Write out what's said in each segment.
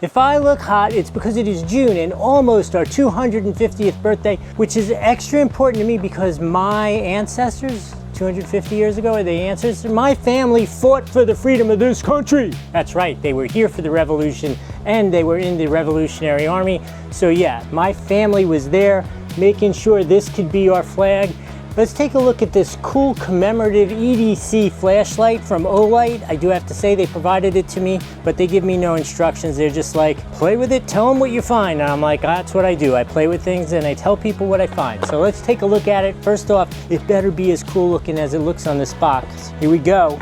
If I look hot, it's because it is June and almost our 250th birthday, which is extra important to me because my ancestors, 250 years ago, are the ancestors, my family fought for the freedom of this country. That's right, they were here for the revolution and they were in the Revolutionary Army. So yeah, my family was there making sure this could be our flag. Let's take a look at this cool commemorative EDC flashlight from Olight. I do have to say they provided it to me, but they give me no instructions. They're just like, play with it, tell them what you find. And I'm like, that's what I do. I play with things and I tell people what I find. So let's take a look at it. First off, it better be as cool looking as it looks on this box. Here we go.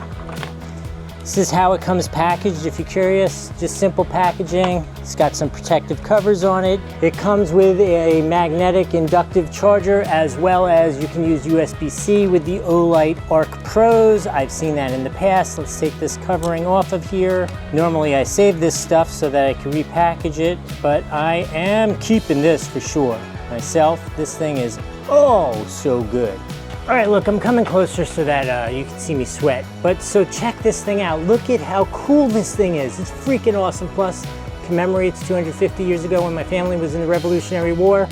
This is how it comes packaged, if you're curious. Just simple packaging. It's got some protective covers on it. It comes with a magnetic inductive charger, as well as you can use USB-C with the Olight ArkPros. I've seen that in the past. Let's take this covering off of here. Normally I save this stuff so that I can repackage it, but I am keeping this for sure. Myself, this thing is oh so good. All right, look, I'm coming closer so that you can see me sweat. But so check this thing out. Look at how cool this thing is. It's freaking awesome. Plus, commemorates 250 years ago when my family was in the Revolutionary War.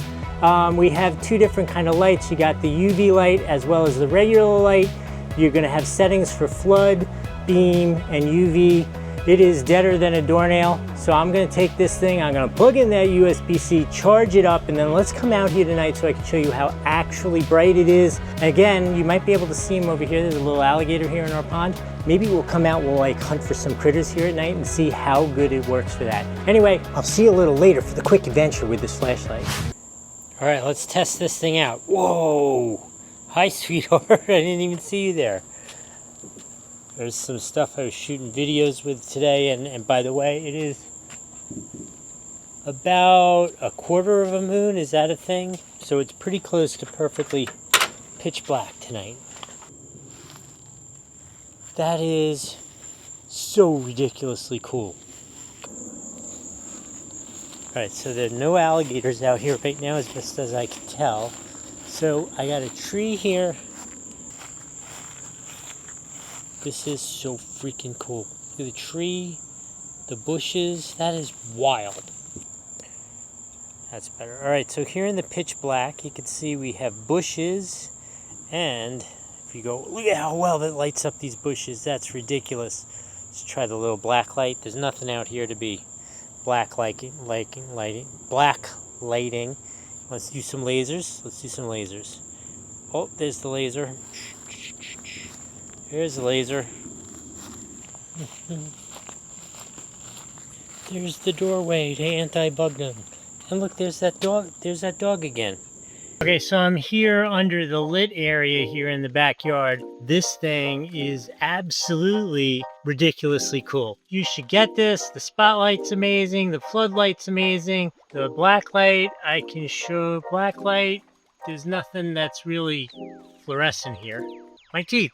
We have two different kind of lights. You got the UV light as well as the regular light. You're gonna have settings for flood, beam, and UV. It is deader than a doornail. So I'm gonna take this thing, I'm gonna plug in that USB-C, charge it up, and then let's come out here tonight so I can show you how actually bright it is. Again, you might be able to see him over here. There's a little alligator here in our pond. Maybe we'll come out, we'll like hunt for some critters here at night and see how good it works for that. Anyway, I'll see you a little later for the quick adventure with this flashlight. All right, let's test this thing out. Whoa, hi sweetheart, I didn't even see you there. There's some stuff I was shooting videos with today, and by the way, it is about a quarter of a moon. Is that a thing? So it's pretty close to perfectly pitch black tonight. That is so ridiculously cool. Alright, so there are no alligators out here right now as best as I can tell. So I got a tree here. This is so freaking cool. Look at the tree, the bushes, that is wild. That's better. All right, so here in the pitch black, you can see we have bushes, and if you go, look at how well that lights up these bushes. That's ridiculous. Let's try the little black light. There's nothing out here to be black lighting. Let's do some lasers. Let's do some lasers. Oh, there's the laser. Here's the laser. There's the doorway to anti-bug them. And look, there's that dog. There's that dog again. Okay, so I'm here under the lit area here in the backyard. This thing is absolutely ridiculously cool. You should get this. The spotlight's amazing. The floodlight's amazing. The blacklight, I can show blacklight. There's nothing that's really fluorescent here. My teeth.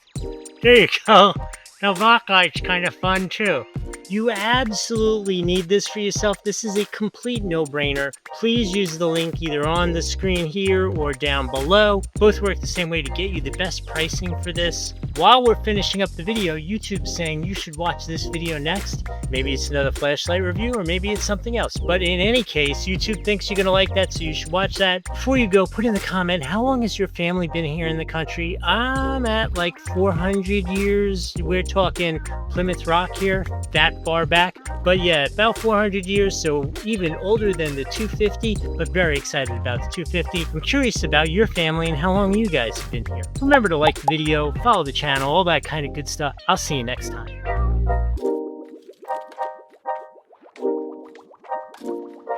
There you go. Now blacklight's kind of fun too. You absolutely need this for yourself. This is a complete no-brainer. Please use the link either on the screen here or down below. Both work the same way to get you the best pricing for this. While we're finishing up the video, YouTube's saying you should watch this video next. Maybe it's another flashlight review or maybe it's something else. But in any case, YouTube thinks you're gonna like that, so you should watch that. Before you go, put in the comment, how long has your family been here in the country? I'm at like 400 years. We're talking Plymouth Rock here, that far back. But yeah, about 400 years, so even older than the 250, but very excited about the 250. I'm curious about your family and how long you guys have been here. Remember to like the video, follow the channel, all that kind of good stuff. I'll see you next time.